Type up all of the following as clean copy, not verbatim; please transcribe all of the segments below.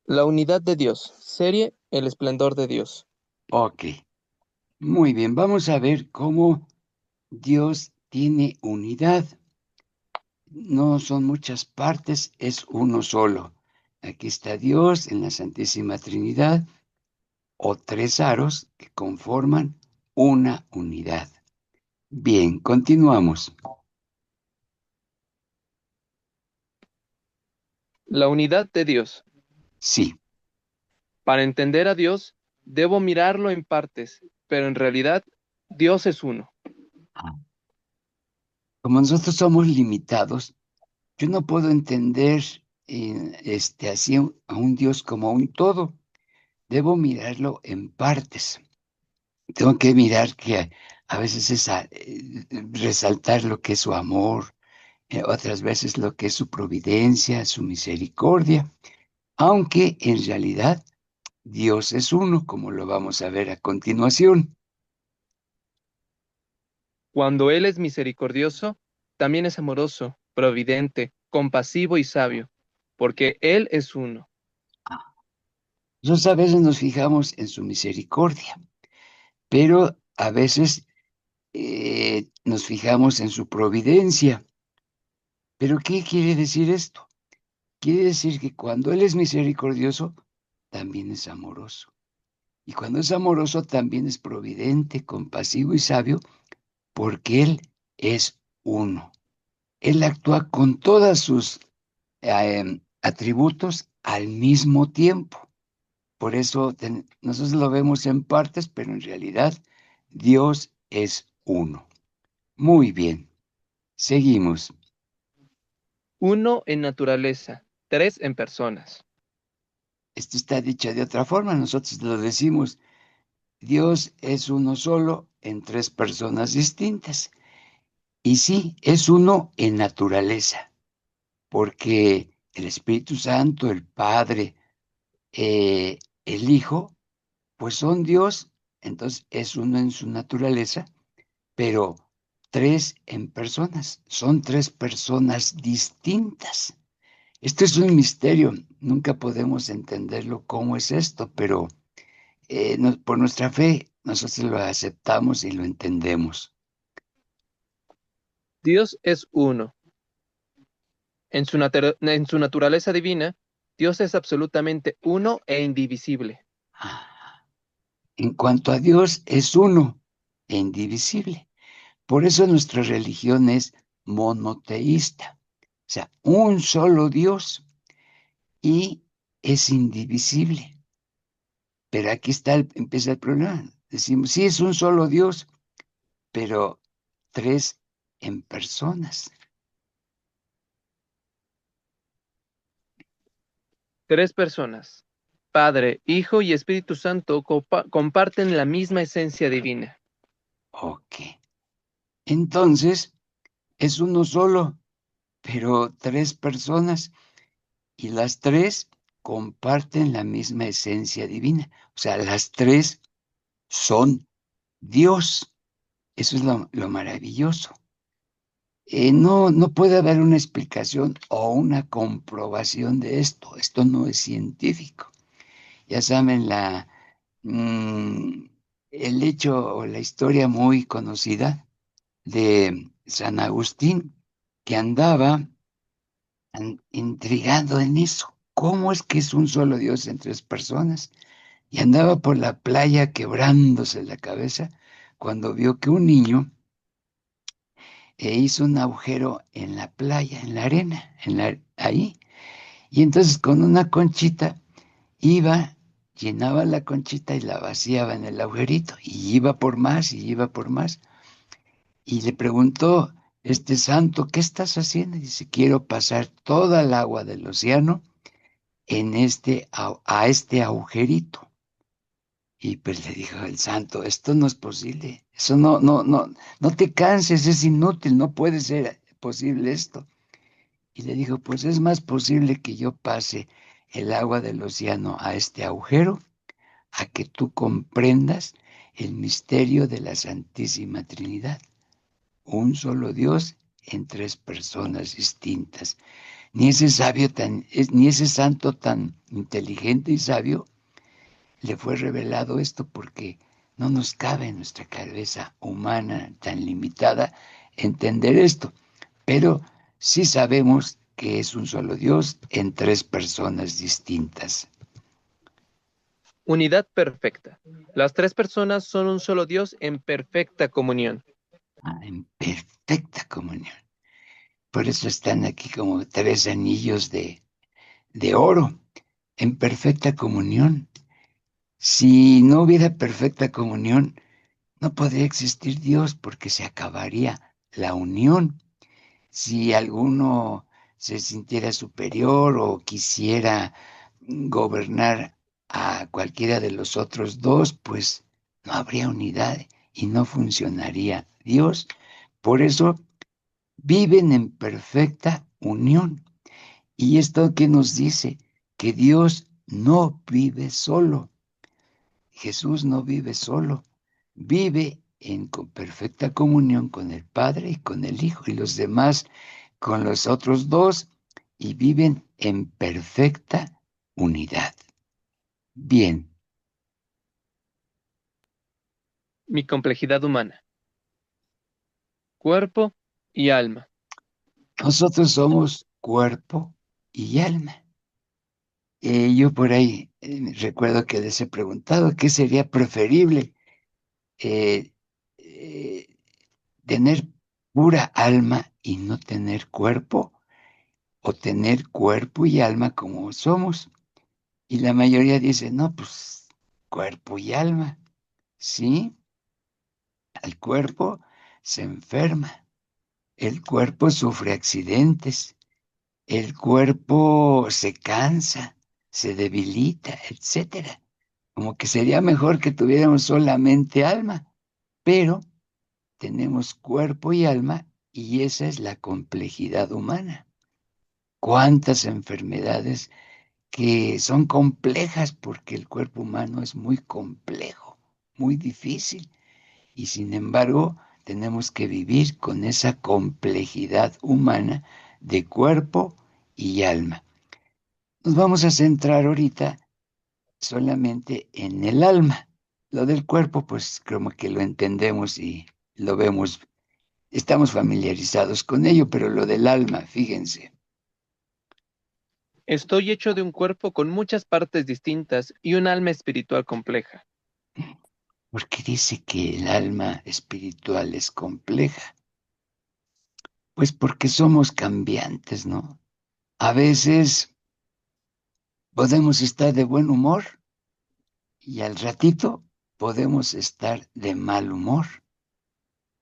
La unidad de Dios. Serie El esplendor de Dios. Ok, muy bien. Vamos a ver cómo Dios tiene unidad. No son muchas partes, es uno solo. Aquí está Dios en la Santísima Trinidad o tres aros que conforman una unidad. Bien, continuamos. La unidad de Dios. Sí. Para entender a Dios, debo mirarlo en partes, pero en realidad Dios es uno. Como nosotros somos limitados, yo no puedo entender así a un Dios como un todo. Debo mirarlo en partes. Tengo que mirar que a veces es resaltar lo que es su amor, otras veces lo que es su providencia, su misericordia, aunque en realidad Dios es uno, como lo vamos a ver a continuación. Cuando Él es misericordioso, también es amoroso, providente, compasivo y sabio, porque Él es uno. Nosotros a veces nos fijamos en su misericordia, pero a veces nos fijamos en su providencia. ¿Pero qué quiere decir esto? Quiere decir que cuando Él es misericordioso, también es amoroso. Y cuando es amoroso, también es providente, compasivo y sabio, porque Él es uno. Él actúa con todos sus atributos al mismo tiempo. Por eso nosotros lo vemos en partes, pero en realidad Dios es uno. Muy bien, seguimos. Uno en naturaleza, tres en personas. Esto está dicho de otra forma, nosotros lo decimos, Dios es uno solo en tres personas distintas. Y sí, es uno en naturaleza, porque el Espíritu Santo, el Padre, el Hijo, pues son Dios, entonces es uno en su naturaleza, pero tres en personas, son tres personas distintas. Esto es un misterio, nunca podemos entenderlo cómo es esto, pero por nuestra fe nosotros lo aceptamos y lo entendemos. Dios es uno. En su naturaleza divina, Dios es absolutamente uno e indivisible. En cuanto a Dios, es uno e indivisible. Por eso nuestra religión es monoteísta, o sea, un solo Dios y es indivisible. Pero aquí está empieza el problema. Decimos, sí, es un solo Dios, pero tres en personas. Tres personas, Padre, Hijo y Espíritu Santo, comparten la misma esencia divina. Ok. Entonces, es uno solo, pero tres personas y las tres comparten la misma esencia divina. O sea, las tres son Dios. Eso es lo maravilloso. No puede haber una explicación o una comprobación de esto. Esto no es científico. Ya saben, mm, el hecho o la historia muy conocida de San Agustín, que andaba intrigado en eso. ¿Cómo es que es un solo Dios en tres personas? Y andaba por la playa quebrándose la cabeza cuando vio que un niño hizo un agujero en la playa, en la arena, ahí. Y entonces con una conchita iba, llenaba la conchita y la vaciaba en el agujerito. Y iba por más y iba por más. Y le preguntó este santo, ¿qué estás haciendo? Y dice, quiero pasar toda el agua del océano a este agujerito. Y pues le dijo el santo, esto no es posible, eso no te canses, es inútil, no puede ser posible esto. Y le dijo, pues es más posible que yo pase el agua del océano a este agujero, a que tú comprendas el misterio de la Santísima Trinidad, un solo Dios en tres personas distintas. ni ese santo tan inteligente y sabio le fue revelado esto porque no nos cabe en nuestra cabeza humana tan limitada entender esto, pero sí sabemos que es un solo Dios en tres personas distintas. Unidad perfecta. Las tres personas son un solo Dios en perfecta comunión. En perfecta comunión. Por eso están aquí como tres anillos de oro, en perfecta comunión. Si no hubiera perfecta comunión, no podría existir Dios porque se acabaría la unión. Si alguno se sintiera superior o quisiera gobernar a cualquiera de los otros dos, pues no habría unidad y no funcionaría Dios. Por eso viven en perfecta unión. Y esto que nos dice que Dios no vive solo. Jesús no vive solo, vive en perfecta comunión con el Padre y con el Hijo y los demás con los otros dos y viven en perfecta unidad. Bien, Mi complejidad humana. Cuerpo y alma. nosotros somos cuerpo y alma. Yo por ahí recuerdo que les he preguntado qué sería preferible, eh, eh, tener pura alma y no tener cuerpo, o tener cuerpo y alma como somos. Y la mayoría dice, no, pues cuerpo y alma. Sí, el cuerpo se enferma, el cuerpo sufre accidentes, el cuerpo se cansa, se debilita, etcétera. Como que sería mejor que tuviéramos solamente alma, pero tenemos cuerpo y alma y esa es la complejidad humana. ¿Cuántas enfermedades que son complejas porque el cuerpo humano es muy complejo, muy difícil y sin embargo tenemos que vivir con esa complejidad humana de cuerpo y alma? Nos vamos a centrar ahorita solamente en el alma. Lo del cuerpo, pues como que lo entendemos y lo vemos, estamos familiarizados con ello, pero lo del alma, fíjense. Estoy hecho de un cuerpo con muchas partes distintas y un alma espiritual compleja. ¿Por qué dice que el alma espiritual es compleja? Pues porque somos cambiantes, ¿no? A veces podemos estar de buen humor y al ratito podemos estar de mal humor,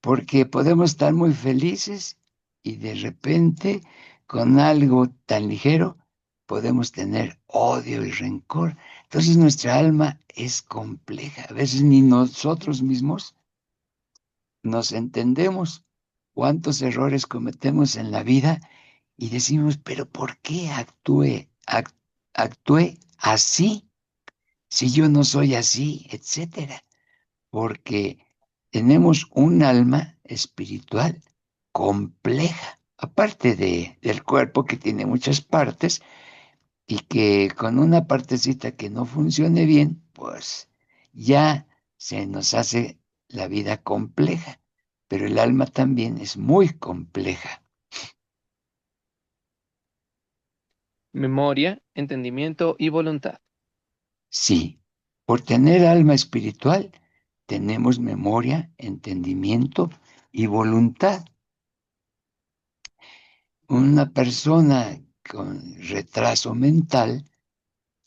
porque podemos estar muy felices y de repente con algo tan ligero podemos tener odio y rencor. Entonces nuestra alma es compleja. A veces ni nosotros mismos nos entendemos cuántos errores cometemos en la vida y decimos, pero ¿por qué actué así si yo no soy así, etcétera? Porque tenemos un alma espiritual compleja, aparte del cuerpo que tiene muchas partes y que con una partecita que no funcione bien, pues ya se nos hace la vida compleja, pero el alma también es muy compleja. Memoria, entendimiento y voluntad. Sí, por tener alma espiritual tenemos memoria, entendimiento y voluntad. Una persona con retraso mental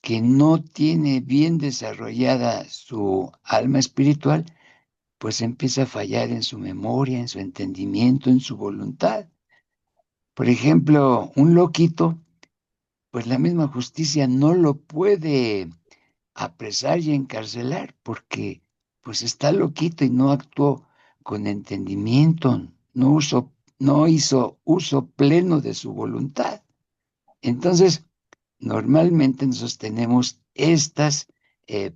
que no tiene bien desarrollada su alma espiritual, pues empieza a fallar en su memoria, en su entendimiento, en su voluntad. Por ejemplo, un loquito, pues la misma justicia no lo puede apresar y encarcelar porque pues está loquito y no actuó con entendimiento, no hizo uso pleno de su voluntad. Entonces, normalmente nosotros tenemos estas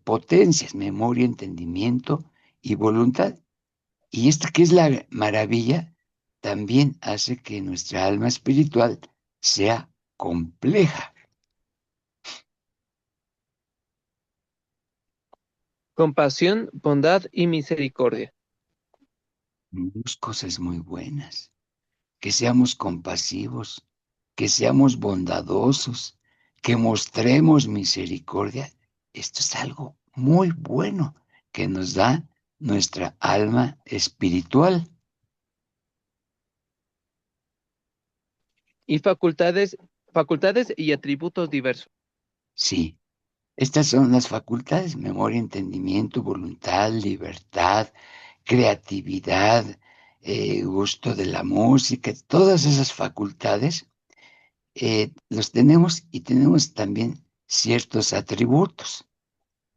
potencias, memoria, entendimiento y voluntad. Y esta que es la maravilla, también hace que nuestra alma espiritual sea compleja. Compasión, bondad y misericordia. Dos cosas muy buenas. Que seamos compasivos, que seamos bondadosos, que mostremos misericordia. Esto es algo muy bueno que nos da nuestra alma espiritual. Y facultades y atributos diversos. Sí, estas son las facultades: memoria, entendimiento, voluntad, libertad, creatividad, gusto de la música. Todas esas facultades los tenemos, y tenemos también ciertos atributos.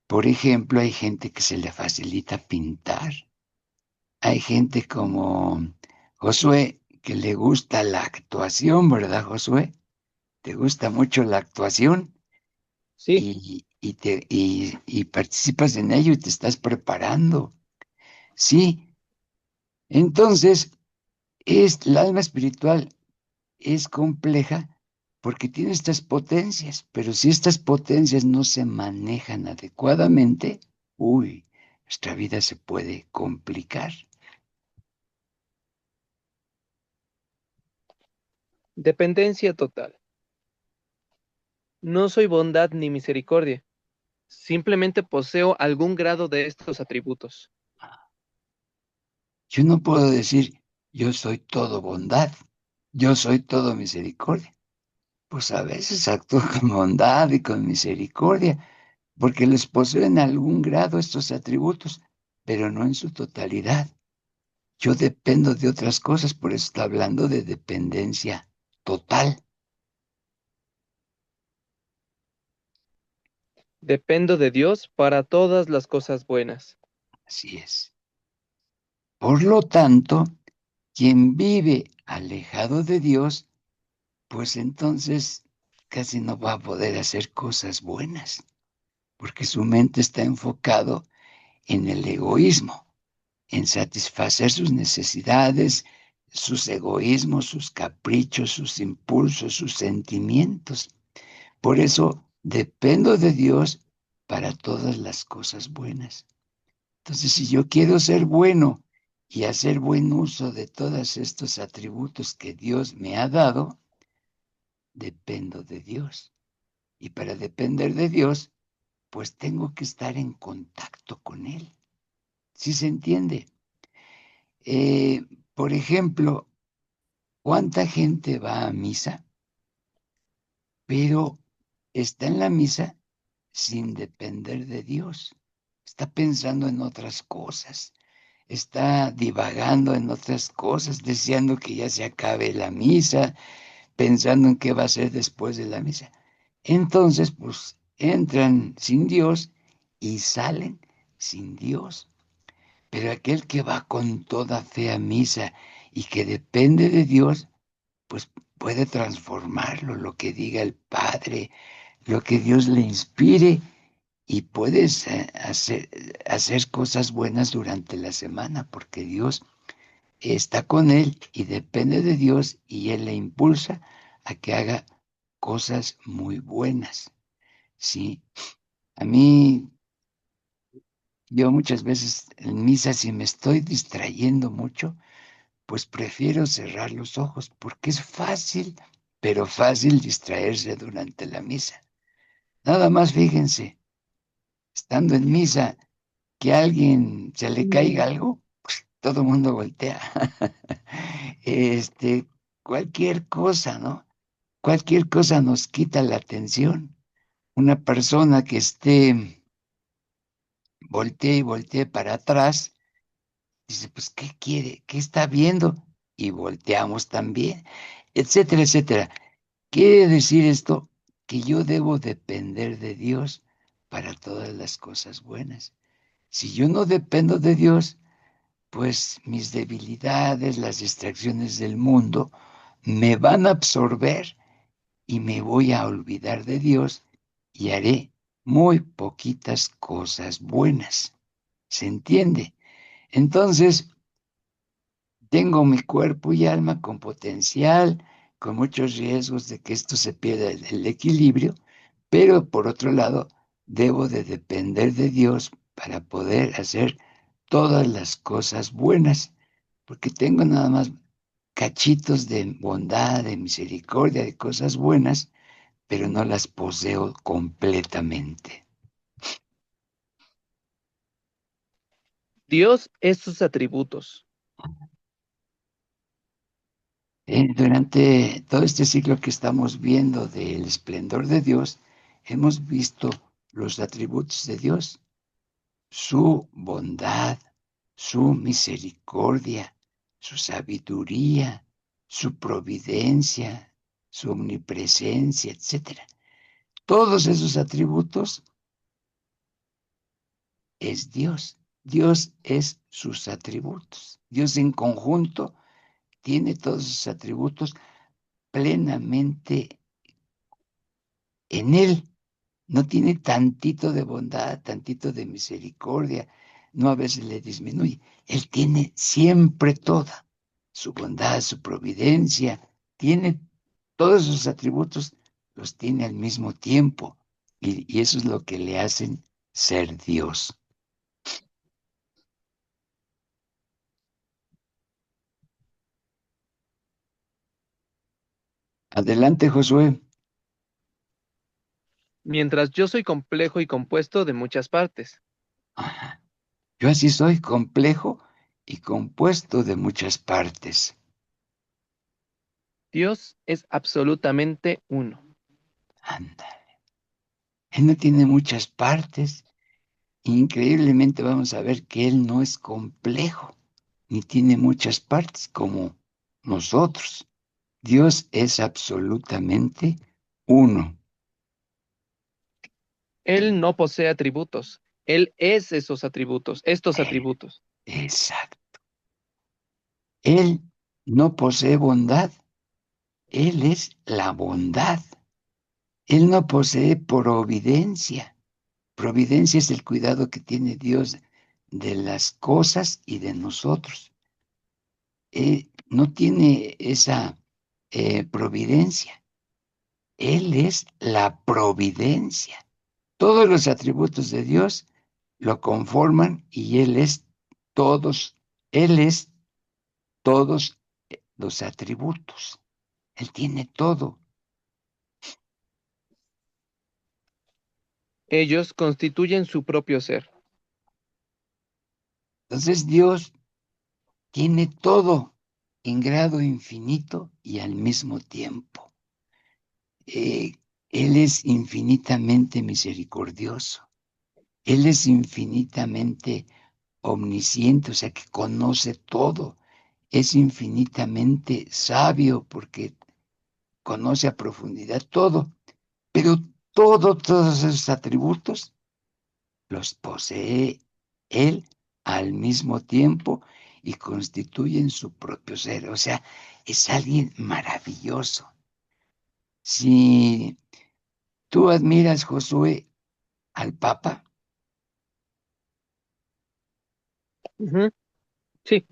Por ejemplo, hay gente que se le facilita pintar. Hay gente como Josué que le gusta la actuación, ¿verdad, Josué? Te gusta mucho la actuación Sí, y participas en ello y te estás preparando. Sí, entonces el alma espiritual es compleja porque tiene estas potencias, pero si estas potencias no se manejan adecuadamente, uy, nuestra vida se puede complicar. dependencia total. No soy bondad ni misericordia. Simplemente poseo algún grado de estos atributos. Yo no puedo decir, yo soy todo bondad, yo soy todo misericordia. Pues a veces actúo con bondad y con misericordia, porque les poseo en algún grado estos atributos, pero no en su totalidad. Yo dependo de otras cosas, por eso está hablando de dependencia total. Dependo de Dios para todas las cosas buenas. Así es. Por lo tanto, quien vive alejado de Dios, pues entonces casi no va a poder hacer cosas buenas, porque su mente está enfocado en el egoísmo, en satisfacer sus necesidades, sus egoísmos, sus caprichos, sus impulsos, sus sentimientos. Por eso dependo de Dios para todas las cosas buenas. Entonces, si yo quiero ser bueno y hacer buen uso de todos estos atributos que Dios me ha dado, dependo de Dios. Y para depender de Dios, pues tengo que estar en contacto con Él. ¿Sí se entiende? Eh, por ejemplo, ¿cuánta gente va a misa, pero está en la misa sin depender de Dios? Está pensando en otras cosas, está divagando en otras cosas, deseando que ya se acabe la misa, pensando en qué va a hacer después de la misa. Entonces, pues entran sin Dios y salen sin Dios. Pero aquel que va con toda fe a misa y que depende de Dios, pues puede transformarlo, lo que diga el Padre, lo que Dios le inspire, y puedes hacer cosas buenas durante la semana, porque Dios está con él y depende de Dios, y él le impulsa a que haga cosas muy buenas. Sí, a mí, yo muchas veces en misa, si me estoy distrayendo mucho, pues prefiero cerrar los ojos, porque es fácil, pero fácil distraerse durante la misa. Nada más fíjense, estando en misa, que a alguien se le caiga algo, pues todo el mundo voltea. Este, cualquier cosa, ¿no? Cualquier cosa nos quita la atención. Una persona que esté voltee y voltee para atrás, dice, pues, ¿qué quiere? ¿Qué está viendo? Y volteamos también, etcétera, etcétera. Quiere decir esto que yo debo depender de Dios para todas las cosas buenas. Si yo no dependo de Dios, pues mis debilidades, las distracciones del mundo, me van a absorber y me voy a olvidar de Dios y haré muy poquitas cosas buenas. ¿Se entiende? Entonces, tengo mi cuerpo y alma con potencial, con muchos riesgos de que esto se pierda el equilibrio, pero por otro lado, debo de depender de Dios para poder hacer todas las cosas buenas, porque tengo nada más cachitos de bondad, de misericordia, de cosas buenas, pero no las poseo completamente. Dios es sus atributos. Durante todo este ciclo que estamos viendo del esplendor de Dios, hemos visto los atributos de Dios, su bondad, su misericordia, su sabiduría, su providencia, su omnipresencia, etcétera. Todos esos atributos es Dios. Dios es sus atributos. Dios en conjunto tiene todos sus atributos plenamente en Él. No tiene tantito de bondad, tantito de misericordia, no a veces le disminuye. Él tiene siempre toda, su bondad, su providencia, tiene todos sus atributos, los tiene al mismo tiempo. Y eso es lo que le hacen ser Dios. Adelante, Josué. Mientras yo soy complejo y compuesto de muchas partes. Ajá. Yo así soy, complejo y compuesto de muchas partes. Dios es absolutamente uno. Anda. Él no tiene muchas partes. Increíblemente vamos a ver que Él no es complejo, ni tiene muchas partes como nosotros. Dios es absolutamente uno. Él no posee atributos. Él es esos atributos, estos Eh, atributos. exacto. Él no posee bondad. Él es la bondad. Él no posee providencia. Providencia es el cuidado que tiene Dios de las cosas y de nosotros. No tiene esa providencia. Él es la providencia. Todos los atributos de Dios lo conforman y Él es todos los atributos. Él tiene todo. Ellos constituyen su propio ser. Entonces Dios tiene todo en grado infinito y al mismo tiempo. Eh, Él es infinitamente misericordioso. Él es infinitamente omnisciente, o sea que conoce todo. Es infinitamente sabio porque conoce a profundidad todo. Pero todos esos atributos los posee Él al mismo tiempo y constituyen su propio ser. O sea, es alguien maravilloso. Si tú admiras, Josué, al Papa, Ujú. Sí,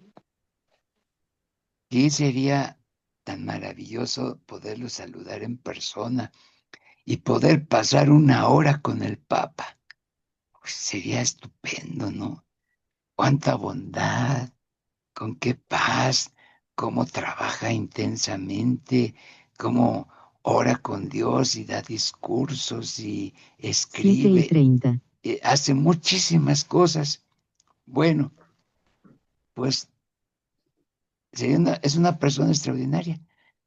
¿qué sería tan maravilloso poderlo saludar en persona y poder pasar una hora con el Papa? Pues sería estupendo, ¿no? Cuánta bondad, con qué paz, cómo trabaja intensamente, cómo ora con Dios y da discursos y 7:30. escribe, hace muchísimas cosas. Bueno, pues es una persona extraordinaria,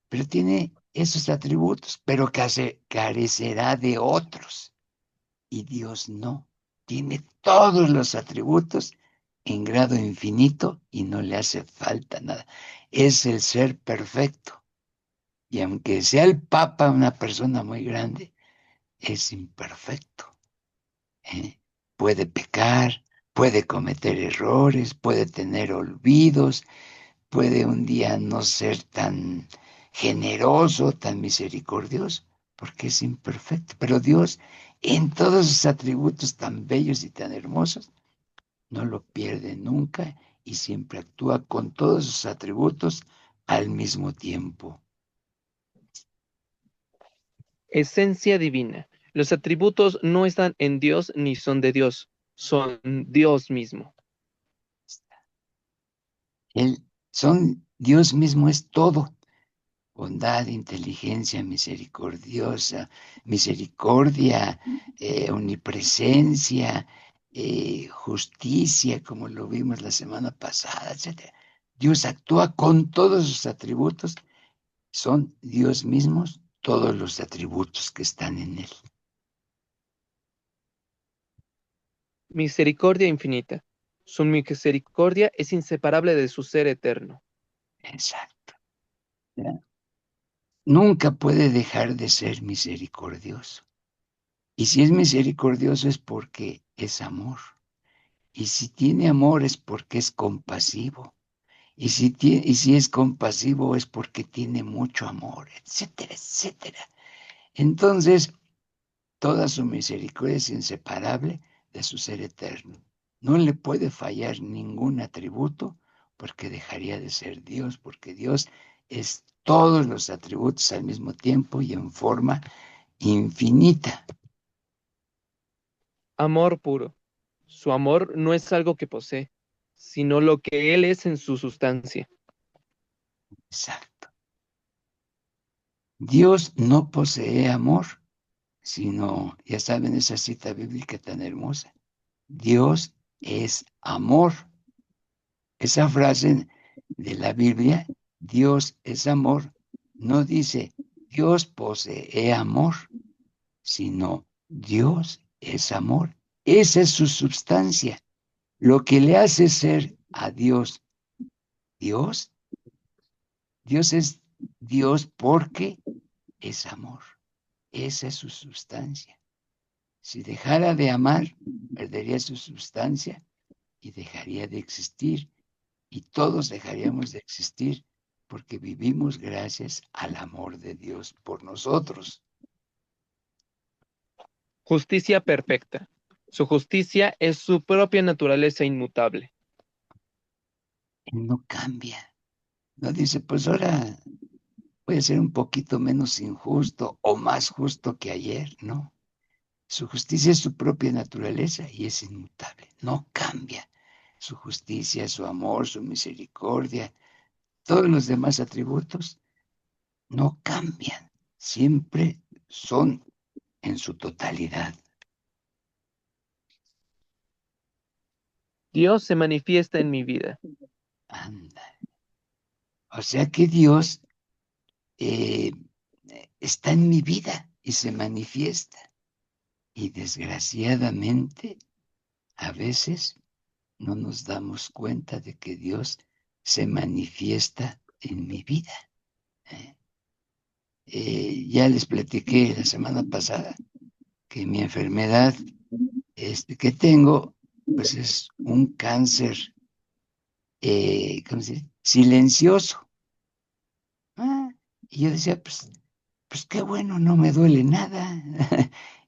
pero tiene esos atributos, pero carecerá de otros. Y Dios no, tiene todos los atributos en grado infinito y no le hace falta nada. Es el ser perfecto. Y aunque sea el Papa una persona muy grande, es imperfecto. ¿Eh? Puede pecar, puede cometer errores, puede tener olvidos, puede un día no ser tan generoso, tan misericordioso, porque es imperfecto. Pero Dios, en todos sus atributos tan bellos y tan hermosos, no lo pierde nunca y siempre actúa con todos sus atributos al mismo tiempo. Esencia divina. Los atributos no están en Dios ni son de Dios, son Dios mismo. Dios mismo es todo. Bondad, inteligencia, misericordia, omnipresencia, justicia, como lo vimos la semana pasada, etc. Dios actúa con todos sus atributos, son Dios mismos todos los atributos que están en él. Misericordia infinita. Su misericordia es inseparable de su ser eterno. Exacto. ¿Ya? Nunca puede dejar de ser misericordioso. Y si es misericordioso es porque es amor. Y si tiene amor es porque es compasivo. Y si es compasivo es porque tiene mucho amor, etcétera, etcétera. Entonces, toda su misericordia es inseparable de su ser eterno. No le puede fallar ningún atributo porque dejaría de ser Dios, porque Dios es todos los atributos al mismo tiempo y en forma infinita. Amor puro. Su amor no es algo que posee, sino lo que Él es en su sustancia. Exacto. Dios no posee amor, sino, ya saben, esa cita bíblica tan hermosa. Dios es amor. Esa frase de la Biblia, Dios es amor, no dice Dios posee amor, sino Dios es amor. Esa es su sustancia. Lo que le hace ser a Dios Dios, Dios es Dios porque es amor. Esa es su sustancia. Si dejara de amar, perdería su sustancia y dejaría de existir. Y todos dejaríamos de existir porque vivimos gracias al amor de Dios por nosotros. Justicia perfecta. Su justicia es su propia naturaleza inmutable. Él no cambia. No dice, pues ahora voy a ser un poquito menos injusto o más justo que ayer. No. Su justicia es su propia naturaleza y es inmutable. No cambia. Su justicia, su amor, su misericordia, todos los demás atributos no cambian. Siempre son en su totalidad. Dios se manifiesta en mi vida. Anda. O sea que Dios eh, está en mi vida y se manifiesta. Y desgraciadamente, a veces no nos damos cuenta de que Dios se manifiesta en mi vida. ¿eh? Ya les platiqué la semana pasada que mi enfermedad que tengo, pues es un cáncer, ¿cómo se dice? Silencioso. Ah, y yo decía, pues qué bueno, no me duele nada.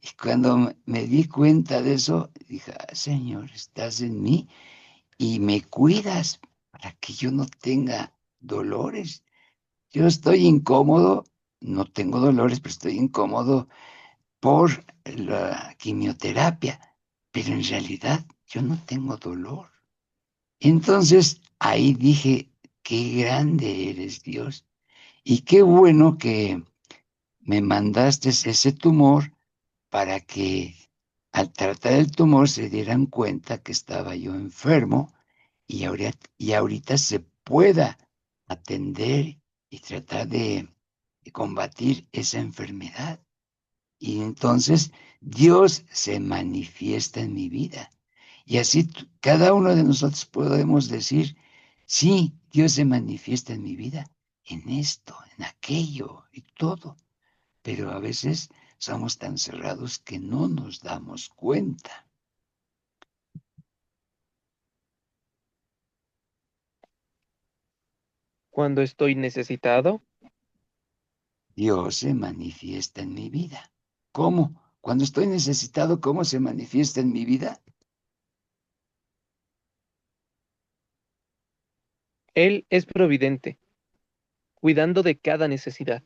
Y cuando me di cuenta de eso, dije, Señor, estás en mí y me cuidas para que yo no tenga dolores. Yo estoy incómodo, no tengo dolores, pero estoy incómodo por la quimioterapia, pero en realidad yo no tengo dolor. Entonces ahí dije, qué grande eres Dios y qué bueno que me mandaste ese tumor para que al tratar el tumor se dieran cuenta que estaba yo enfermo y ahorita se pueda atender y tratar de combatir esa enfermedad. Y entonces Dios se manifiesta en mi vida. Y así cada uno de nosotros podemos decir, sí, Dios se manifiesta en mi vida, en esto, en aquello y todo. Pero a veces somos tan cerrados que no nos damos cuenta. Cuando estoy necesitado, Dios se manifiesta en mi vida. ¿Cómo? Cuando estoy necesitado, ¿cómo se manifiesta en mi vida? Él es providente, cuidando de cada necesidad.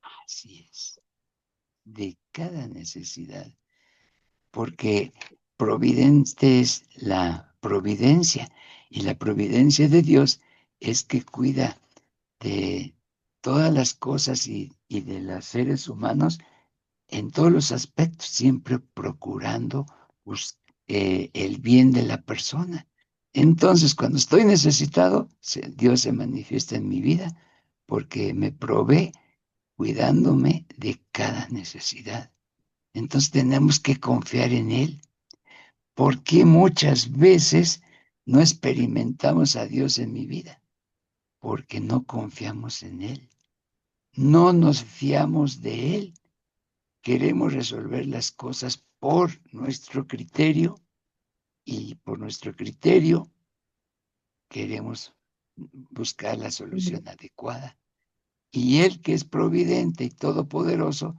Así es. de cada necesidad, porque providente es la providencia, y la providencia de Dios es que cuida de todas las cosas y de los seres humanos en todos los aspectos, siempre procurando el bien de la persona. Entonces, cuando estoy necesitado, Dios se manifiesta en mi vida porque me provee cuidándome de cada necesidad. Entonces tenemos que confiar en Él. ¿Por qué muchas veces no experimentamos a Dios en mi vida? Porque no confiamos en Él. No nos fiamos de Él. Queremos resolver las cosas por nuestro criterio y por nuestro criterio queremos buscar la solución adecuada. Y Él, que es providente y todopoderoso,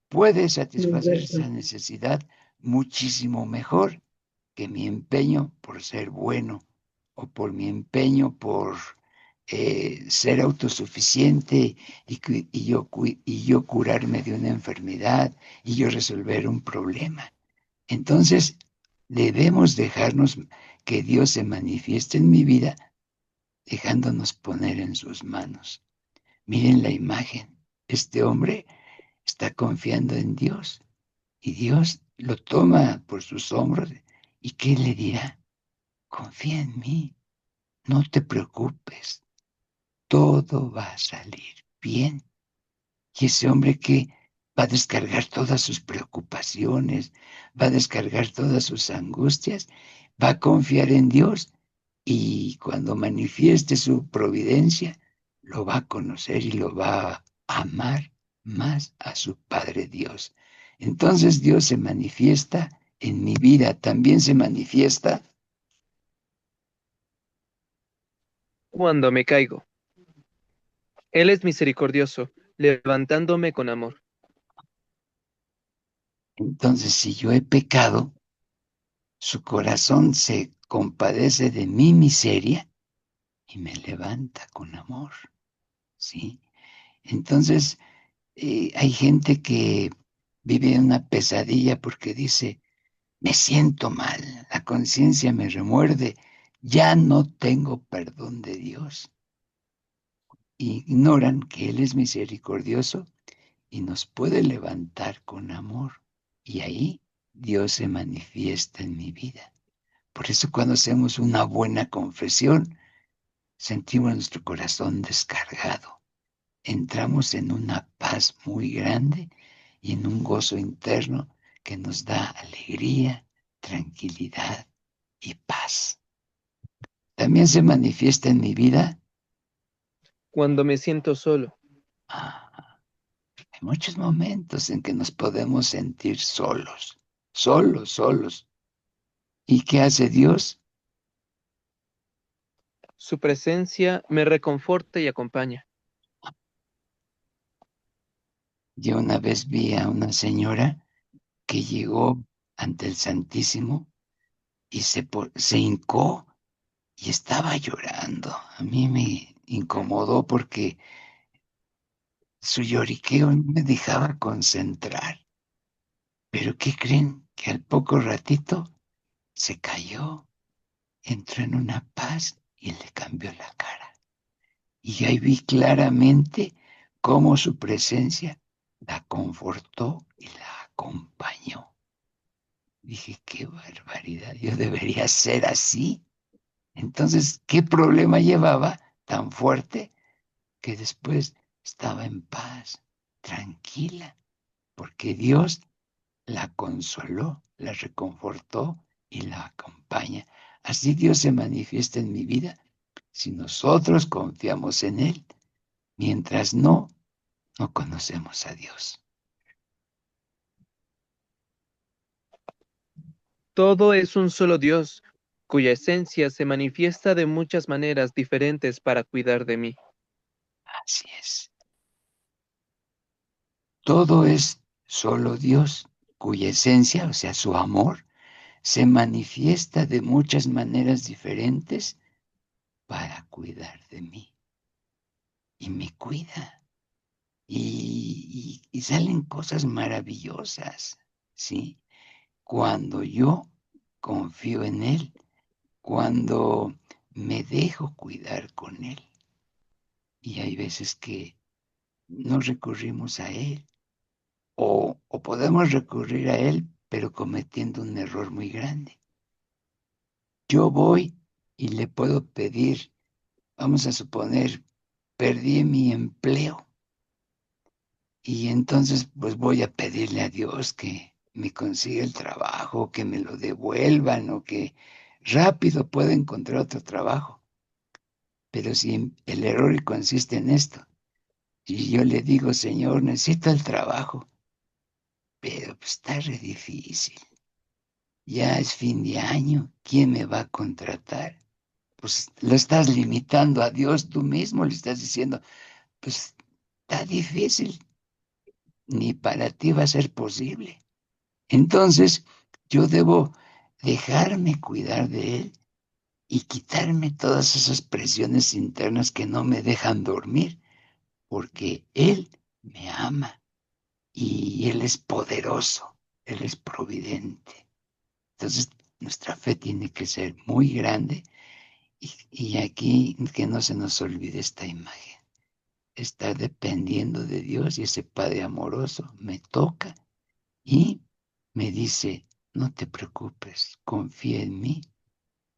puede satisfacer esa necesidad muchísimo mejor que mi empeño por ser bueno o por mi empeño por ser autosuficiente y yo curarme de una enfermedad y yo resolver un problema. Entonces, debemos dejarnos que Dios se manifieste en mi vida, dejándonos poner en sus manos. Miren la imagen. Este hombre está confiando en Dios y Dios lo toma por sus hombros. ¿Y qué le dirá? Confía en mí, no te preocupes, todo va a salir bien. Y ese hombre que va a descargar todas sus preocupaciones, va a descargar todas sus angustias, va a confiar en Dios y cuando manifieste su providencia, lo va a conocer y lo va a amar más a su Padre Dios. Entonces Dios se manifiesta en mi vida, también se manifiesta. Cuando me caigo. Él es misericordioso, levantándome con amor. Entonces, si yo he pecado, su corazón se compadece de mi miseria y me levanta con amor, ¿sí? Entonces, hay gente que vive una pesadilla porque dice, me siento mal, la conciencia me remuerde, ya no tengo perdón de Dios. Ignoran que Él es misericordioso y nos puede levantar con amor. Y ahí Dios se manifiesta en mi vida. Por eso cuando hacemos una buena confesión, sentimos nuestro corazón descargado. Entramos en una paz muy grande y en un gozo interno que nos da alegría, tranquilidad y paz. También se manifiesta en mi vida. Cuando me siento solo. Hay muchos momentos en que nos podemos sentir solos, solos, solos. ¿Y qué hace Dios? Su presencia me reconforta y acompaña. Yo una vez vi a una señora que llegó ante el Santísimo y se hincó y estaba llorando. A mí me incomodó porque su lloriqueo no me dejaba concentrar. Pero ¿qué creen? Que al poco ratito se cayó, entró en una paz y le cambió la cara. Y ahí vi claramente cómo su presencia la confortó y la acompañó. Dije, qué barbaridad, yo debería ser así. Entonces, ¿qué problema llevaba tan fuerte que después estaba en paz, tranquila? Porque Dios la consoló, la reconfortó y la acompaña. Así Dios se manifiesta en mi vida si nosotros confiamos en Él. Mientras no, no conocemos a Dios. Todo es un solo Dios, cuya esencia se manifiesta de muchas maneras diferentes para cuidar de mí. Así es. Todo es solo Dios, cuya esencia, o sea, su amor, se manifiesta de muchas maneras diferentes para cuidar de mí. Y me cuida. y salen cosas maravillosas, ¿sí? Cuando yo confío en Él, cuando me dejo cuidar con Él. Y hay veces que no recurrimos a Él, o podemos recurrir a Él, pero cometiendo un error muy grande. Yo voy y le puedo pedir, vamos a suponer, perdí mi empleo. Y entonces pues voy a pedirle a Dios que me consiga el trabajo, que me lo devuelvan o que rápido pueda encontrar otro trabajo. Pero si el error consiste en esto, y yo le digo, Señor, necesito el trabajo, pero pues está re difícil. Ya es fin de año, ¿quién me va a contratar? Pues lo estás limitando a Dios tú mismo, le estás diciendo, pues está difícil, ni para ti va a ser posible. Entonces, yo debo dejarme cuidar de Él y quitarme todas esas presiones internas que no me dejan dormir, porque Él me ama y Él es poderoso, Él es providente. Entonces, nuestra fe tiene que ser muy grande y aquí que no se nos olvide esta imagen. Estar dependiendo de Dios y ese Padre amoroso me toca y me dice, no te preocupes, confía en mí,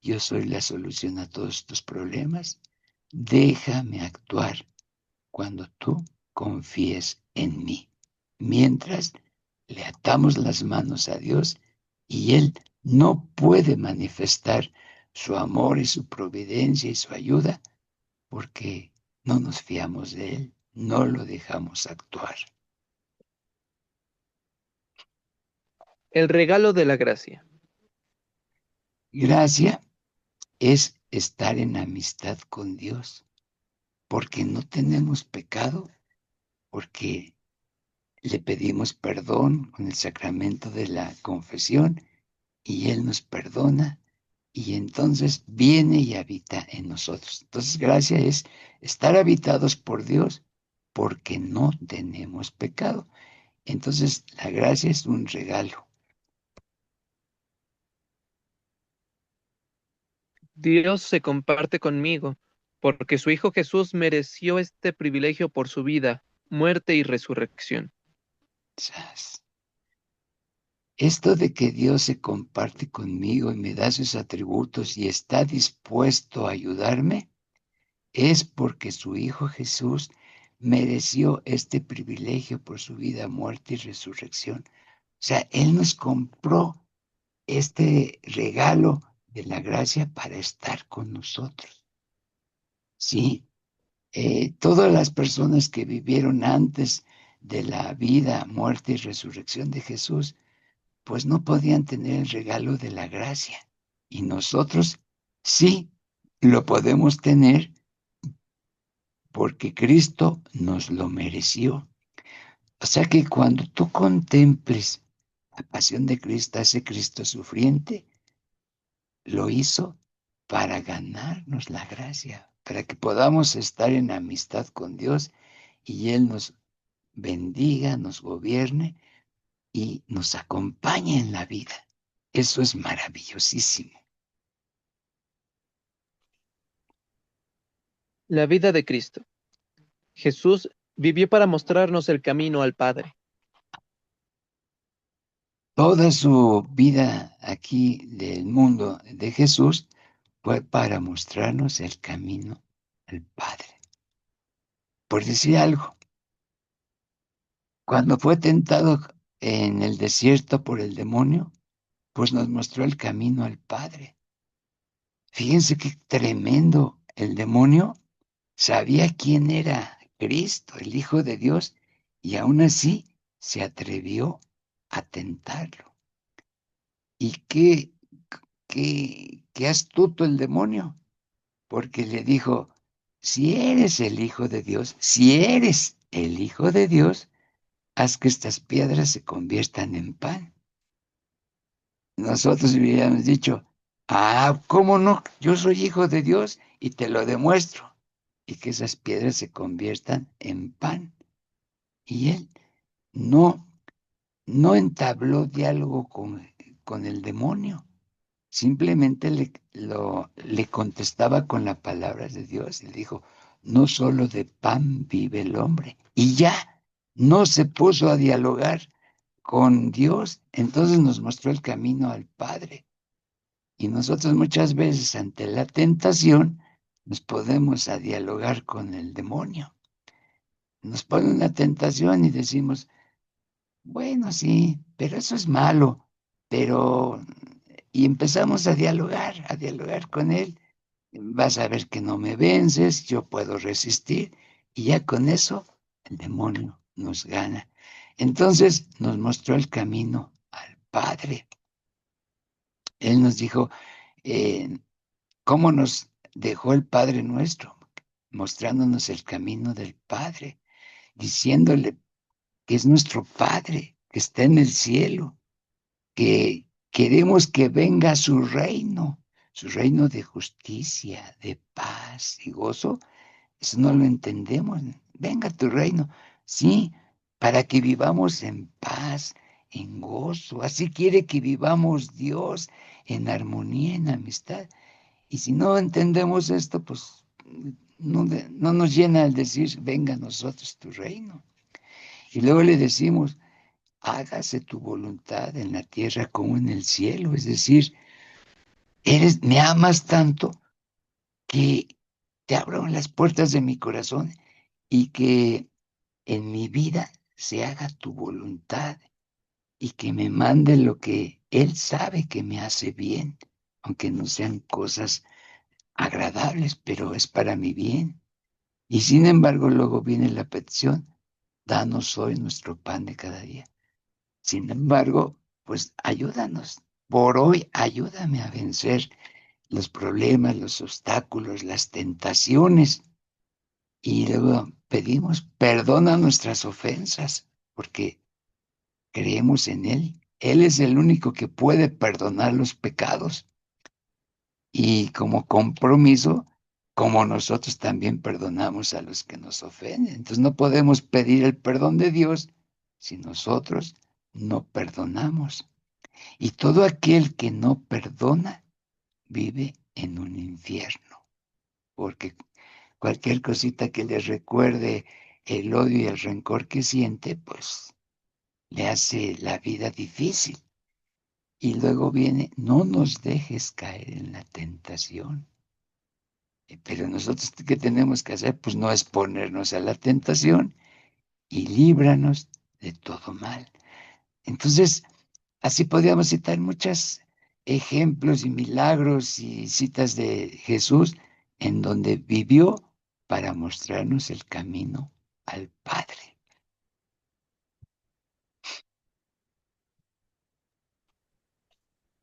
yo soy la solución a todos tus problemas, déjame actuar cuando tú confíes en mí. Mientras le atamos las manos a Dios y Él no puede manifestar su amor y su providencia y su ayuda porque no nos fiamos de Él, no lo dejamos actuar. El regalo de la gracia. Gracia es estar en amistad con Dios, porque no tenemos pecado, porque le pedimos perdón con el sacramento de la confesión y Él nos perdona y entonces viene y habita en nosotros. Entonces, gracia es estar habitados por Dios porque no tenemos pecado. Entonces, la gracia es un regalo. Dios se comparte conmigo, porque su Hijo Jesús mereció este privilegio por su vida, muerte y resurrección. ¡Sas! Esto de que Dios se comparte conmigo y me da sus atributos y está dispuesto a ayudarme, es porque su Hijo Jesús mereció este privilegio por su vida, muerte y resurrección. O sea, Él nos compró este regalo de la gracia para estar con nosotros. Sí, todas las personas que vivieron antes de la vida, muerte y resurrección de Jesús, pues no podían tener el regalo de la gracia. Y nosotros sí lo podemos tener porque Cristo nos lo mereció. O sea que cuando tú contemples la pasión de Cristo, ese Cristo sufriente, lo hizo para ganarnos la gracia, para que podamos estar en amistad con Dios y Él nos bendiga, nos gobierne y nos acompañe en la vida. Eso es maravillosísimo. La vida de Cristo. Jesús vivió para mostrarnos el camino al Padre. Toda su vida aquí del mundo de Jesús fue para mostrarnos el camino al Padre. Por decir algo, cuando fue tentado en el desierto por el demonio, pues nos mostró el camino al Padre. Fíjense qué tremendo. El demonio sabía quién era Cristo, el Hijo de Dios, y aún así se atrevió a tentarlo. Y qué astuto el demonio, porque le dijo, si eres el Hijo de Dios, si eres el Hijo de Dios, haz que estas piedras se conviertan en pan. Nosotros hubiéramos dicho, ¿cómo no? Yo soy hijo de Dios y te lo demuestro. Y que esas piedras se conviertan en pan. Y él no, no entabló diálogo con el demonio. Simplemente le contestaba con la palabra de Dios. Y le dijo, no solo de pan vive el hombre. Y ya no se puso a dialogar con Dios. Entonces nos mostró el camino al Padre. Y nosotros muchas veces ante la tentación nos podemos a dialogar con el demonio. Nos pone una tentación y decimos, bueno, sí, pero eso es malo. Pero, y empezamos a dialogar con él. Vas a ver que no me vences, yo puedo resistir. Y ya con eso el demonio nos gana. Entonces nos mostró el camino al Padre. Él nos dijo, eh, ¿cómo nos dejó el Padre nuestro? Mostrándonos el camino del Padre, diciéndole que es nuestro Padre, que está en el cielo, que queremos que venga su reino de justicia, de paz y gozo. Eso no lo entendemos. Venga tu reino, sí, para que vivamos en paz, en gozo. Así quiere que vivamos Dios en armonía, en amistad. Y si no entendemos esto, pues no nos llena el decir, venga a nosotros tu reino. Y luego le decimos, hágase tu voluntad en la tierra como en el cielo. Es decir, me amas tanto que te abro las puertas de mi corazón y que en mi vida se haga tu voluntad y que me mande lo que Él sabe que me hace bien, aunque no sean cosas agradables, pero es para mi bien. Y sin embargo, luego viene la petición, danos hoy nuestro pan de cada día. Sin embargo, pues ayúdanos. Por hoy, ayúdame a vencer los problemas, los obstáculos, las tentaciones. Y luego pedimos, perdona nuestras ofensas, porque creemos en Él. Él es el único que puede perdonar los pecados. Y como compromiso, como nosotros también perdonamos a los que nos ofenden. Entonces no podemos pedir el perdón de Dios si nosotros no perdonamos. Y todo aquel que no perdona vive en un infierno, porque cualquier cosita que le recuerde el odio y el rencor que siente, pues le hace la vida difícil. Y luego viene, no nos dejes caer en la tentación. Pero nosotros, ¿qué tenemos que hacer? Pues no exponernos a la tentación y líbranos de todo mal. Entonces, así podríamos citar muchos ejemplos y milagros y citas de Jesús en donde vivió para mostrarnos el camino al Padre.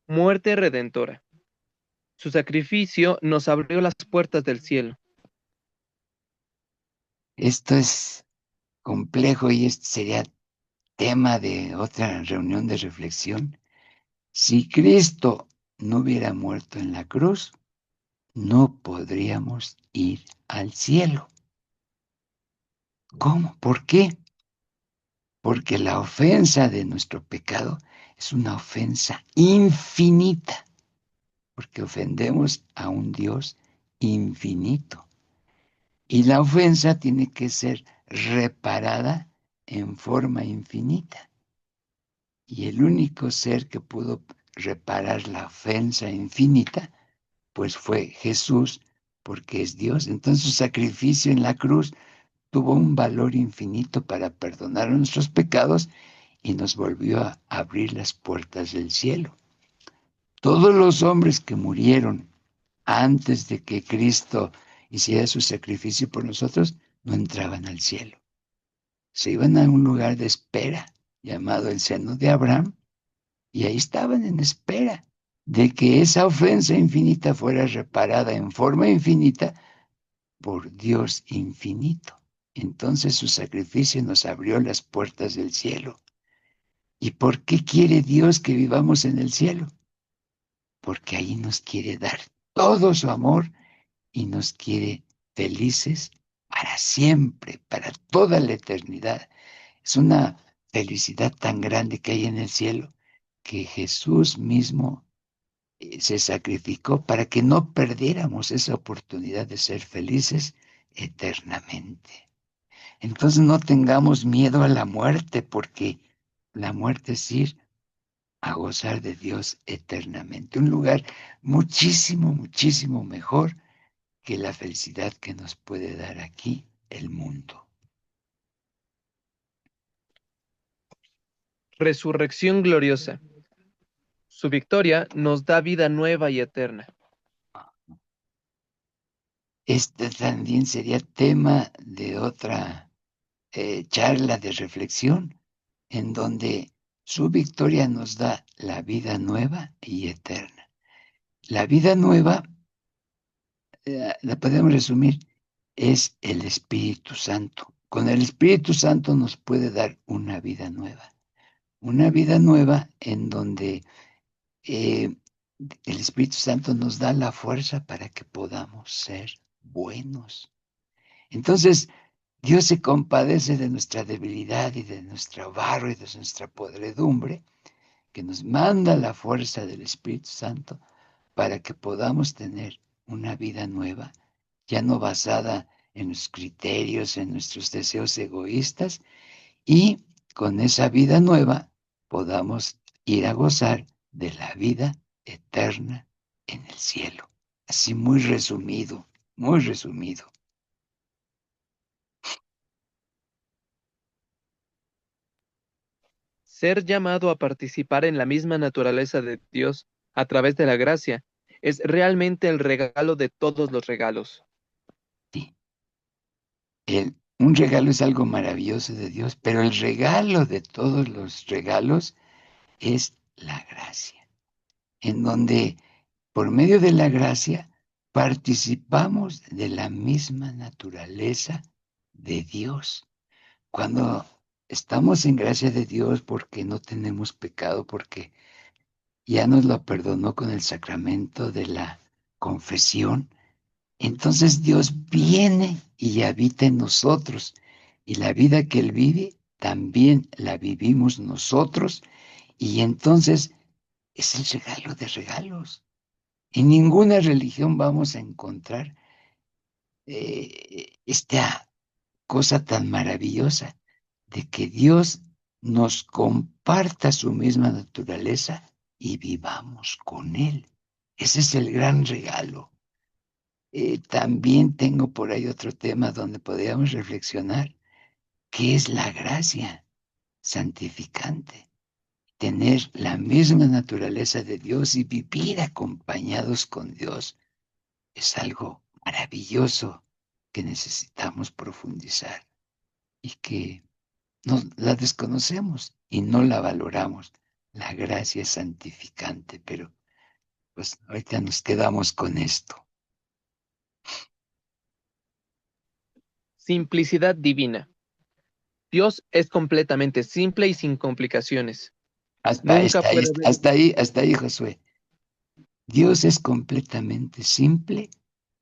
Muerte redentora. Su sacrificio nos abrió las puertas del cielo. Esto es complejo y este sería tema de otra reunión de reflexión. Si Cristo no hubiera muerto en la cruz, no podríamos ir al cielo. ¿Cómo? ¿Por qué? Porque la ofensa de nuestro pecado es una ofensa infinita, porque ofendemos a un Dios infinito. Y la ofensa tiene que ser reparada en forma infinita. Y el único ser que pudo reparar la ofensa infinita, pues fue Jesús, porque es Dios. Entonces su sacrificio en la cruz tuvo un valor infinito para perdonar nuestros pecados y nos volvió a abrir las puertas del cielo. Todos los hombres que murieron antes de que Cristo hiciera su sacrificio por nosotros no entraban al cielo. Se iban a un lugar de espera llamado el seno de Abraham y ahí estaban en espera de que esa ofensa infinita fuera reparada en forma infinita por Dios infinito. Entonces su sacrificio nos abrió las puertas del cielo. ¿Y por qué quiere Dios que vivamos en el cielo? Porque ahí nos quiere dar todo su amor y nos quiere felices para siempre, para toda la eternidad. Es una felicidad tan grande que hay en el cielo que Jesús mismo se sacrificó para que no perdiéramos esa oportunidad de ser felices eternamente. Entonces no tengamos miedo a la muerte, porque la muerte es ir a gozar de Dios eternamente. Un lugar muchísimo, muchísimo mejor que la felicidad que nos puede dar aquí el mundo. Resurrección gloriosa. Su victoria nos da vida nueva y eterna. Este también sería tema de otra charla de reflexión, en donde su victoria nos da la vida nueva y eterna. La vida nueva, la podemos resumir, es el Espíritu Santo. Con el Espíritu Santo nos puede dar una vida nueva. Una vida nueva en donde eh, el Espíritu Santo nos da la fuerza para que podamos ser buenos. Entonces, Dios se compadece de nuestra debilidad y de nuestro barro y de nuestra podredumbre, que nos manda la fuerza del Espíritu Santo para que podamos tener una vida nueva, ya no basada en los criterios, en nuestros deseos egoístas, y con esa vida nueva podamos ir a gozar de la vida eterna en el cielo. Así muy resumido, muy resumido. Ser llamado a participar en la misma naturaleza de Dios a través de la gracia es realmente el regalo de todos los regalos. Sí. Un regalo es algo maravilloso de Dios, pero el regalo de todos los regalos es la gracia, en donde por medio de la gracia participamos de la misma naturaleza de Dios. Cuando estamos en gracia de Dios porque no tenemos pecado, porque ya nos lo perdonó con el sacramento de la confesión, entonces Dios viene y habita en nosotros. Y la vida que Él vive, también la vivimos nosotros. Y entonces es el regalo de regalos. En ninguna religión vamos a encontrar esta cosa tan maravillosa de que Dios nos comparta su misma naturaleza y vivamos con Él. Ese es el gran regalo. También tengo por ahí otro tema donde podríamos reflexionar, ¿qué es la gracia santificante? Tener la misma naturaleza de Dios y vivir acompañados con Dios es algo maravilloso que necesitamos profundizar y que no la desconocemos y no la valoramos. La gracia es santificante, pero pues ahorita nos quedamos con esto. Simplicidad divina. Dios es completamente simple y sin complicaciones. Nunca puede haber. Hasta ahí, Josué. Dios es completamente simple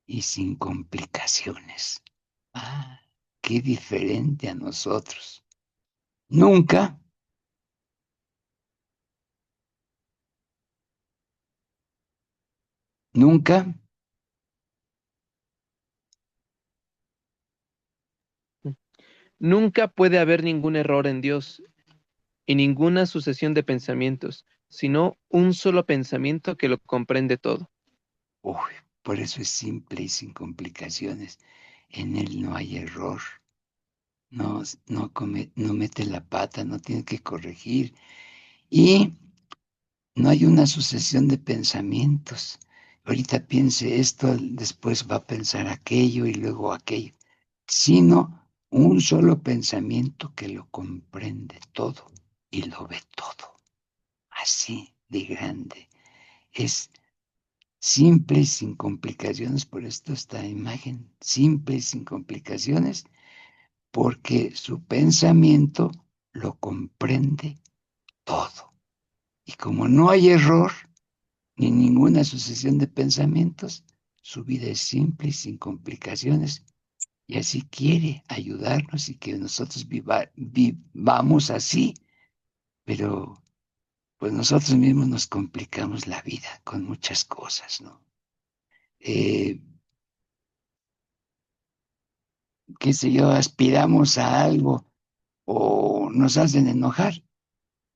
y sin complicaciones. Ah, qué diferente a nosotros. Nunca, nunca, Nunca puede haber ningún error en Dios y ninguna sucesión de pensamientos, sino un solo pensamiento que lo comprende todo. uy, por eso es simple y sin complicaciones. En él no hay error. No, no mete la pata, no tiene que corregir. Y no hay una sucesión de pensamientos. Ahorita piense esto, después va a pensar aquello y luego aquello, sino un solo pensamiento que lo comprende todo y lo ve todo. Así de grande. Es simple y sin complicaciones, por esto esta imagen, simple y sin complicaciones, porque su pensamiento lo comprende todo. Y como no hay error, ni ninguna sucesión de pensamientos, su vida es simple y sin complicaciones, y así quiere ayudarnos y que nosotros vivamos así, pero pues nosotros mismos nos complicamos la vida con muchas cosas, ¿no? Eh, Qué sé yo, aspiramos a algo o nos hacen enojar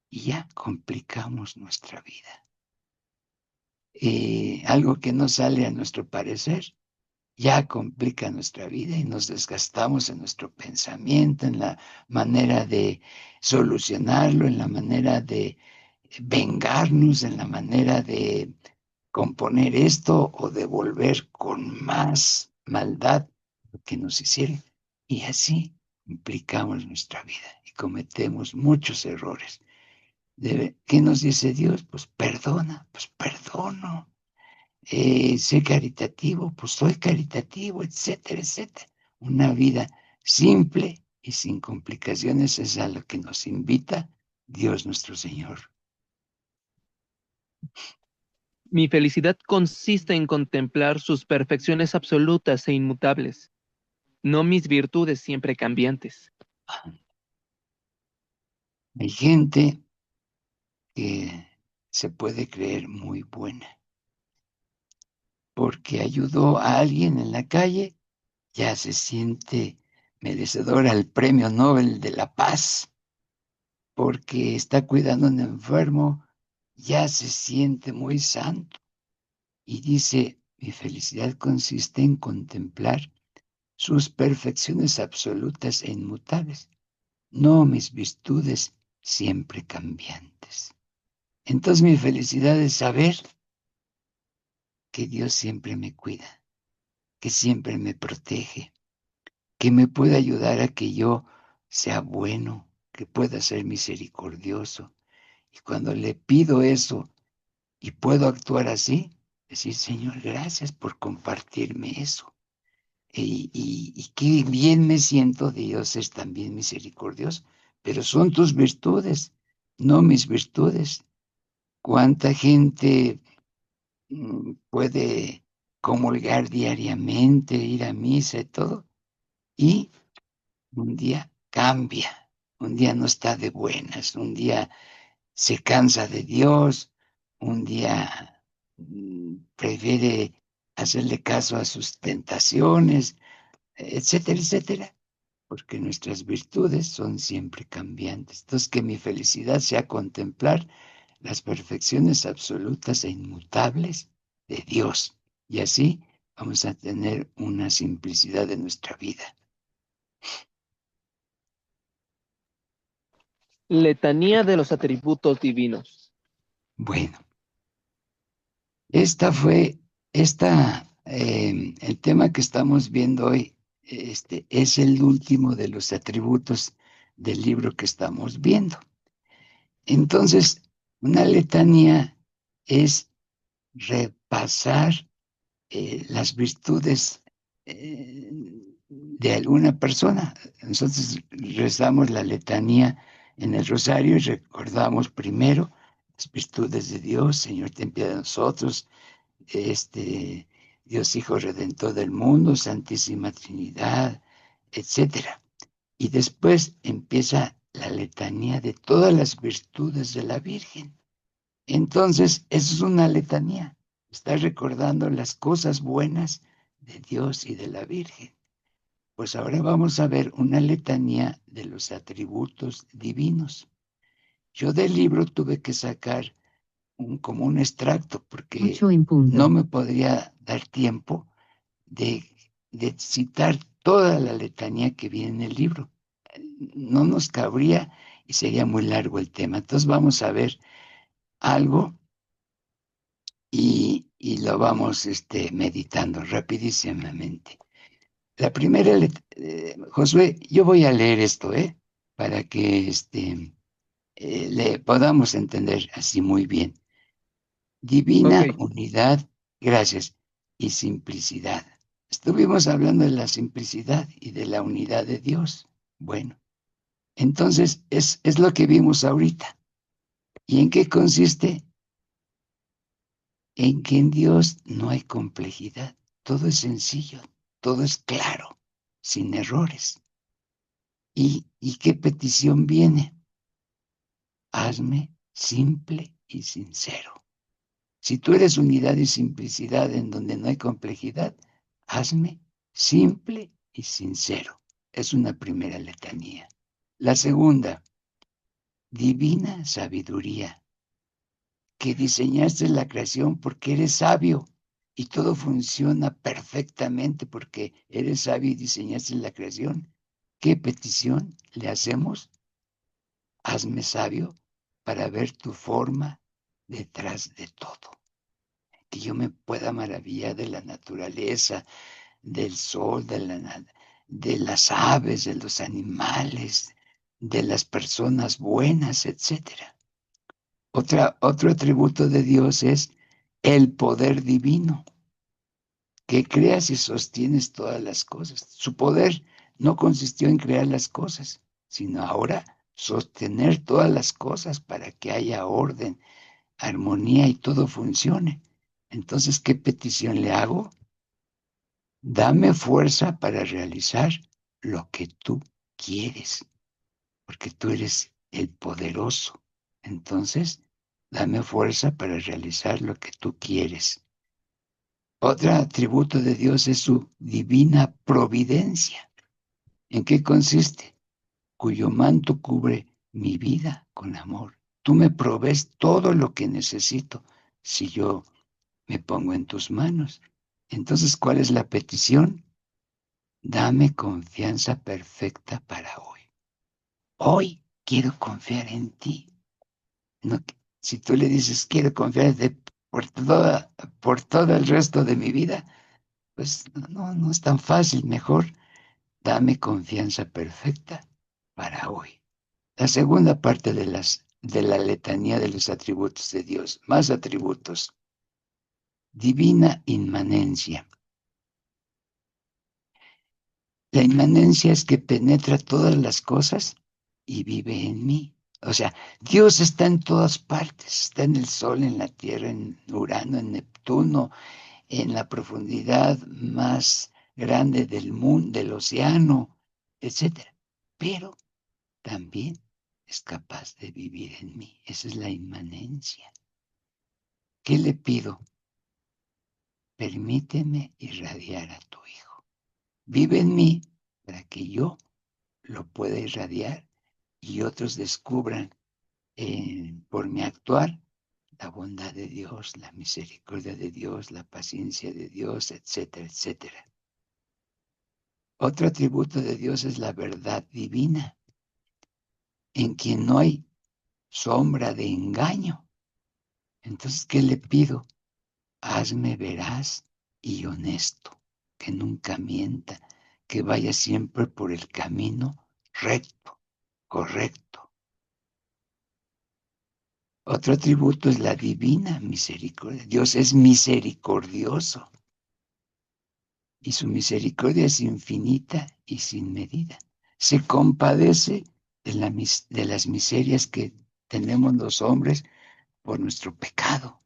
y ya complicamos nuestra vida. Algo que no sale a nuestro parecer ya complica nuestra vida y nos desgastamos en nuestro pensamiento, en la manera de solucionarlo, en la manera de vengarnos, en la manera de componer esto o devolver con más maldad lo que nos hicieron. Y así complicamos nuestra vida y cometemos muchos errores. ¿Qué nos dice Dios? Pues perdona, pues perdono. Sé caritativo, pues soy caritativo, etcétera, etcétera. Una vida simple y sin complicaciones es a lo que nos invita Dios nuestro Señor. Mi felicidad consiste en contemplar sus perfecciones absolutas e inmutables, no mis virtudes siempre cambiantes. Hay gente que se puede creer muy buena porque ayudó a alguien en la calle, ya se siente merecedor al Premio Nobel de la Paz, porque está cuidando a un enfermo, ya se siente muy santo y dice, mi felicidad consiste en contemplar sus perfecciones absolutas e inmutables, no mis virtudes siempre cambiantes. Entonces mi felicidad es saber que Dios siempre me cuida, que siempre me protege, que me puede ayudar a que yo sea bueno, que pueda ser misericordioso. Y cuando le pido eso y puedo actuar así, decir, Señor, gracias por compartirme eso. Y qué bien me siento, Dios es también misericordioso, pero son tus virtudes, no mis virtudes. ¿Cuánta gente puede comulgar diariamente, ir a misa y todo? Y un día cambia, un día no está de buenas, un día se cansa de Dios, un día prefiere hacerle caso a sus tentaciones, etcétera, etcétera, porque nuestras virtudes son siempre cambiantes. Entonces, que mi felicidad sea contemplar las perfecciones absolutas e inmutables de Dios. Y así vamos a tener una simplicidad de nuestra vida. Letanía de los atributos divinos. Bueno, el tema que estamos viendo hoy, es el último de los atributos del libro que estamos viendo. Entonces, una letanía es repasar las virtudes de alguna persona. Nosotros rezamos la letanía en el rosario y recordamos primero las virtudes de Dios, Señor, ten piedad de nosotros, Dios Hijo Redentor del mundo, Santísima Trinidad, etcétera. Y después empieza la letanía de todas las virtudes de la Virgen. Entonces, eso es una letanía. Está recordando las cosas buenas de Dios y de la Virgen. Pues ahora vamos a ver una letanía de los atributos divinos. Yo del libro tuve que sacar como un extracto porque no me podría dar tiempo de citar toda la letanía que viene en el libro. No nos cabría y sería muy largo el tema. Entonces vamos a ver algo y lo vamos meditando rapidísimamente. La primera, Josué, yo voy a leer esto, para que le podamos entender así muy bien. Divina Ok, unidad, gracias, y simplicidad. Estuvimos hablando de la simplicidad y de la unidad de Dios. Bueno, entonces es lo que vimos ahorita. ¿Y en qué consiste? En que en Dios no hay complejidad. Todo es sencillo, todo es claro. sin errores. ¿Y qué petición viene? Hazme simple y sincero. Si tú eres unidad y simplicidad en donde no hay complejidad, hazme simple y sincero. Es una primera letanía. La segunda, divina sabiduría, que diseñaste la creación porque eres sabio y todo funciona perfectamente porque eres sabio y diseñaste la creación. ¿Qué petición le hacemos? Hazme sabio para ver tu forma detrás de todo. Que yo me pueda maravillar de la naturaleza, del sol, de las aves, de los animales, de las personas buenas, etcétera. Otro atributo de Dios es el poder divino, que creas y sostienes todas las cosas. Su poder no consistió en crear las cosas, sino ahora sostener todas las cosas para que haya orden, armonía y todo funcione. Entonces, ¿qué petición le hago? Dame fuerza para realizar lo que tú quieres, porque tú eres el poderoso. Entonces, dame fuerza para realizar lo que tú quieres. Otro atributo de Dios es su divina providencia. ¿En qué consiste? Cuyo manto cubre mi vida con amor. Tú me provees todo lo que necesito si yo me pongo en tus manos. Entonces, ¿cuál es la petición? Dame confianza perfecta para hoy. Hoy quiero confiar en ti. No, si tú le dices, quiero confiar en ti por todo el resto de mi vida, pues no es tan fácil. Mejor dame confianza perfecta para hoy. La segunda parte de la letanía de los atributos de Dios, más atributos. Divina inmanencia. La inmanencia es que penetra todas las cosas y vive en mí. O sea, Dios está en todas partes, está en el Sol, en la Tierra, en Urano, en Neptuno, en la profundidad más grande del mundo, del océano, etcétera. Pero también es capaz de vivir en mí. Esa es la inmanencia. ¿Qué le pido? Permíteme irradiar a tu Hijo. Vive en mí para que yo lo pueda irradiar y otros descubran por mi actuar la bondad de Dios, la misericordia de Dios, la paciencia de Dios, etcétera, etcétera. Otro atributo de Dios es la verdad divina, en quien no hay sombra de engaño. Entonces, ¿qué le pido? Hazme veraz y honesto, que nunca mienta, que vaya siempre por el camino recto, correcto. Otro atributo es la divina misericordia. Dios es misericordioso y su misericordia es infinita y sin medida. Se compadece de las miserias que tenemos los hombres por nuestro pecado.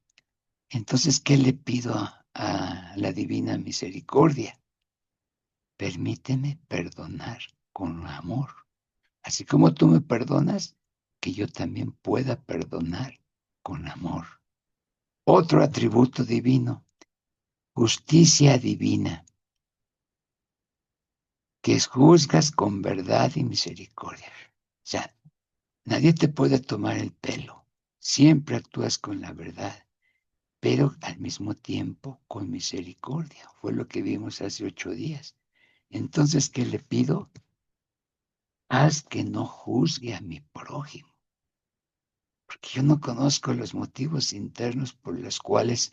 Entonces, ¿qué le pido a la divina misericordia? Permíteme perdonar con amor. Así como tú me perdonas, que yo también pueda perdonar con amor. Otro atributo divino, justicia divina, que juzgas con verdad y misericordia. O sea, nadie te puede tomar el pelo. Siempre actúas con la verdad, pero al mismo tiempo con misericordia. Fue lo que vimos hace 8 días. Entonces, ¿qué le pido? Haz que no juzgue a mi prójimo, porque yo no conozco los motivos internos por los cuales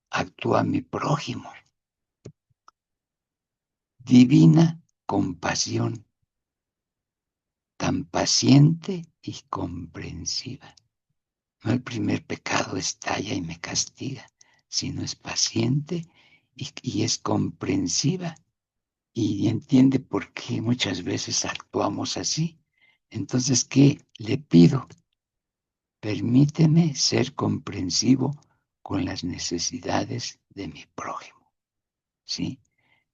actúa mi prójimo. Divina compasión, tan paciente y comprensiva. No el primer pecado estalla y me castiga, sino es paciente y es comprensiva y entiende por qué muchas veces actuamos así. Entonces, ¿qué le pido? Permíteme ser comprensivo con las necesidades de mi prójimo, ¿sí?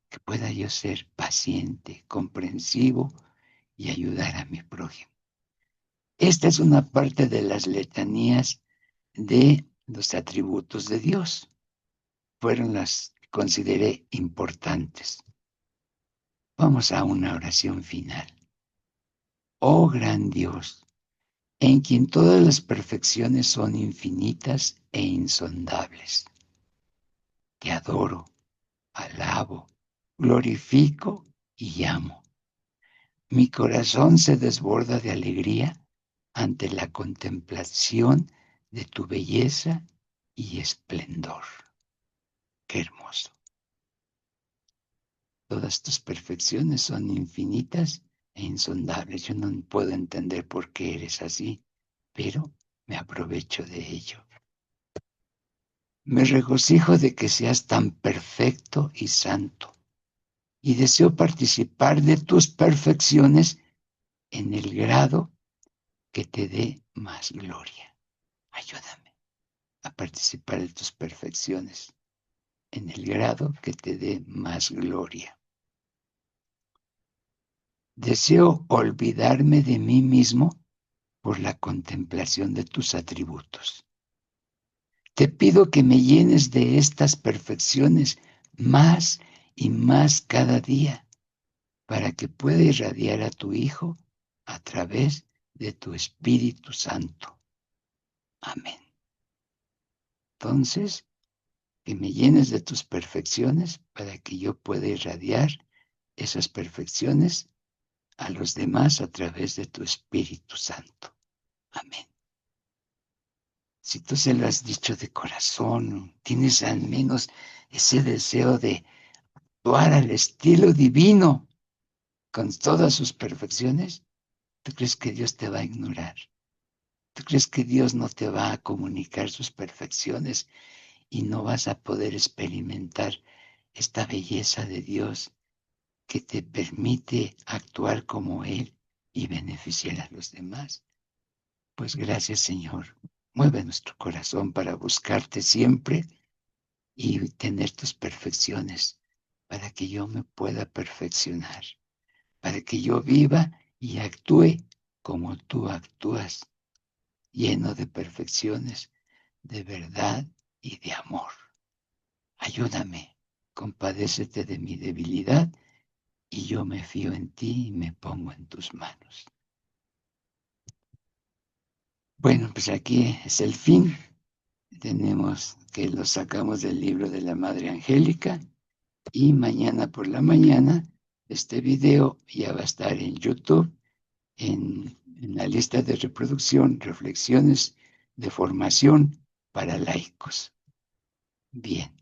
que pueda yo ser paciente, comprensivo y ayudar a mi prójimo. Esta es una parte de las letanías de los atributos de Dios. Fueron las que consideré importantes. Vamos a una oración final. Oh gran Dios, en quien todas las perfecciones son infinitas e insondables. Te adoro, alabo, glorifico y amo. Mi corazón se desborda de alegría ante la contemplación de tu belleza y esplendor. Qué hermoso. Todas tus perfecciones son infinitas e insondables. Yo no puedo entender por qué eres así, pero me aprovecho de ello. Me regocijo de que seas tan perfecto y santo, y deseo participar de tus perfecciones en el grado que te dé más gloria. Ayúdame a participar de tus perfecciones en el grado que te dé más gloria. Deseo olvidarme de mí mismo por la contemplación de tus atributos. Te pido que me llenes de estas perfecciones más y más cada día, para que pueda irradiar a tu Hijo a través de tu Espíritu Santo. Amén. Entonces, que me llenes de tus perfecciones para que yo pueda irradiar esas perfecciones a los demás a través de tu Espíritu Santo. Amén. Si tú se lo has dicho de corazón, tienes al menos ese deseo de actuar al estilo divino con todas sus perfecciones, ¿tú crees que Dios te va a ignorar? ¿Tú crees que Dios no te va a comunicar sus perfecciones y no vas a poder experimentar esta belleza de Dios que te permite actuar como Él y beneficiar a los demás? Pues gracias, Señor. Mueve nuestro corazón para buscarte siempre y tener tus perfecciones, para que yo me pueda perfeccionar, para que yo viva y actúe como tú actúas, lleno de perfecciones, de verdad y de amor. Ayúdame, compadécete de mi debilidad y yo me fío en ti y me pongo en tus manos. Bueno, pues aquí es el fin. Tenemos que lo sacamos del libro de la Madre Angélica y mañana por la mañana este video ya va a estar en YouTube en la lista de reproducción, reflexiones de formación para laicos. Bien.